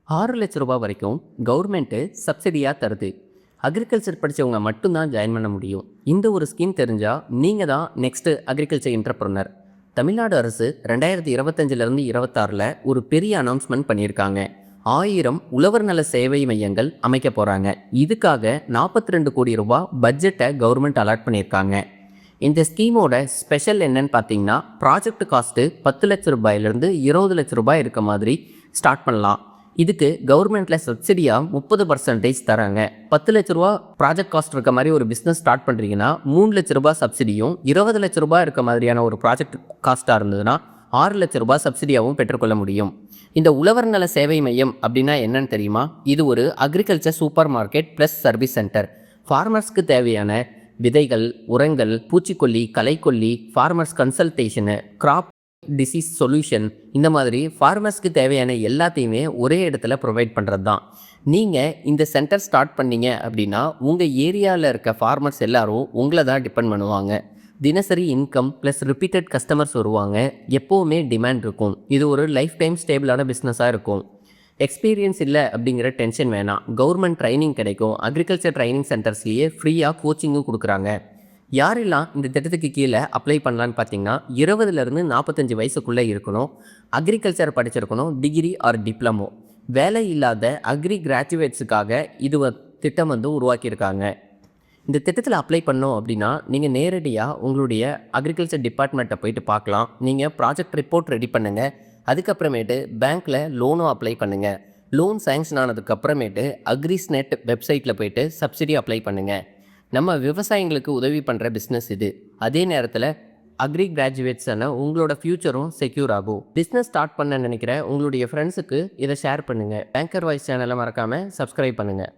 ரூ. 6,00,000 வரைக்கும் கவர்மெண்ட்டு சப்சிடியாக தருது. அக்ரிகல்ச்சர் படித்தவங்க மட்டும்தான் ஜாயின் பண்ண முடியும். இந்த ஒரு ஸ்கீம் தெரிஞ்சால் நீங்கள் தான் நெக்ஸ்ட்டு அக்ரிகல்ச்சர் என்டர்ப்ரனர். தமிழ்நாடு அரசு 2025லேருந்து 26ல் ஒரு பெரிய அனௌன்ஸ்மெண்ட் பண்ணியிருக்காங்க. 1000 உழவர் நல சேவை மையங்கள் அமைக்க போகிறாங்க. இதுக்காக 42 கோடி ரூபா பட்ஜெட்டை கவர்மெண்ட் அலாட் பண்ணியிருக்காங்க. இந்த ஸ்கீமோட ஸ்பெஷல் என்னன்னு பார்த்தீங்கன்னா, ப்ராஜெக்ட் காஸ்ட்டு 10 லட்ச ரூபாயிலிருந்து 20 லட்ச ரூபாய் இருக்க மாதிரி ஸ்டார்ட் பண்ணலாம். இதுக்கு கவர்மெண்ட்டில் சப்சிடியாக 30% தராங்க. 10 லட்ச ரூபா ப்ராஜெக்ட் காஸ்ட் இருக்க மாதிரி ஒரு பிஸ்னஸ் ஸ்டார்ட் பண்ணுறீங்கன்னா 3 லட்ச ரூபா சப்சிடியும், 20 லட்ச ரூபாய் இருக்க மாதிரியான ஒரு ப்ராஜெக்ட் காஸ்ட்டாக இருந்ததுன்னா 6 லட்ச ரூபாய் சப்சிடியாகவும் பெற்றுக்கொள்ள முடியும். இந்த உழவர் நல சேவை மையம் அப்படின்னா என்னன்னு தெரியுமா? இது ஒரு agriculture super market plus service centre. ஃபார்மர்ஸ்க்கு தேவையான விதைகள், உரங்கள், பூச்சிக்கொல்லி, களைக்கொல்லி, farmers consultation, crop disease solution, இந்த மாதிரி ஃபார்மர்ஸ்க்கு தேவையான எல்லாத்தையுமே ஒரே இடத்துல ப்ரொவைட் பண்ணுறது தான். நீங்கள் இந்த சென்டர் ஸ்டார்ட் பண்ணீங்க அப்படின்னா உங்கள் ஏரியாவில் இருக்க ஃபார்மர்ஸ் எல்லோரும் உங்களை தான் டிபெண்ட் பண்ணுவாங்க. தினசரி இன்கம் ப்ளஸ் ரிப்பீட்டட் கஸ்டமர்ஸ் வருவாங்க. எப்போவுமே டிமாண்ட் இருக்கும். இது ஒரு லைஃப் டைம் ஸ்டேபிளான பிஸ்னஸாக இருக்கும். எக்ஸ்பீரியன்ஸ் இல்லை அப்படிங்கிற டென்ஷன் வேணாம். கவர்மெண்ட் ட்ரைனிங் கிடைக்கும். அக்ரிகல்ச்சர் ட்ரைனிங் சென்டர்ஸ்லேயே ஃப்ரீயாக கோச்சிங்கும் கொடுக்குறாங்க. யாரெல்லாம் இந்த திட்டத்துக்கு கீழே அப்ளை பண்ணலான்னு பார்த்தீங்கன்னா, 20லேருந்து 45 வயசுக்குள்ளே இருக்கணும். அக்ரிகல்ச்சர் படிச்சிருக்கணும், டிகிரி ஆர் டிப்ளமோ. வேலை இல்லாத அக்ரி கிராஜுவேட்ஸுக்காக இது திட்டம் உருவாக்கியிருக்காங்க. இந்த திட்டத்தில் அப்ளை பண்ணோம் அப்படின்னா நீங்கள் நேரடியாக உங்களுடைய அக்ரிகல்ச்சர் டிபார்ட்மெண்ட்டை போயிட்டு பார்க்கலாம். நீங்கள் ப்ராஜெக்ட் ரிப்போர்ட் ரெடி பண்ணுங்கள். அதுக்கப்புறமேட்டு பேங்க்கில் லோனும் அப்ளை பண்ணுங்கள். லோன் சேங்ஷன் ஆனதுக்கப்புறமேட்டு அக்ரிஸ்நெட் வெப்சைட்டில் போய்ட்டு சப்சிடி அப்ளை பண்ணுங்கள். நம்ம விவசாயிங்களுக்கு உதவி பண்ணுற பிஸ்னஸ் இது. அதே நேரத்தில் அக்ரி கிராஜுவேட்ஸான உங்களோட ஃப்யூச்சரும் செக்யூர் ஆகும். பிஸ்னஸ் ஸ்டார்ட் பண்ண நினைக்கிற உங்களுடைய ஃப்ரெண்ட்ஸுக்கு இதை ஷேர் பண்ணுங்கள். பேங்கர் வாய்ஸ் சேனலை மறக்காமல் சப்ஸ்கிரைப் பண்ணுங்கள்.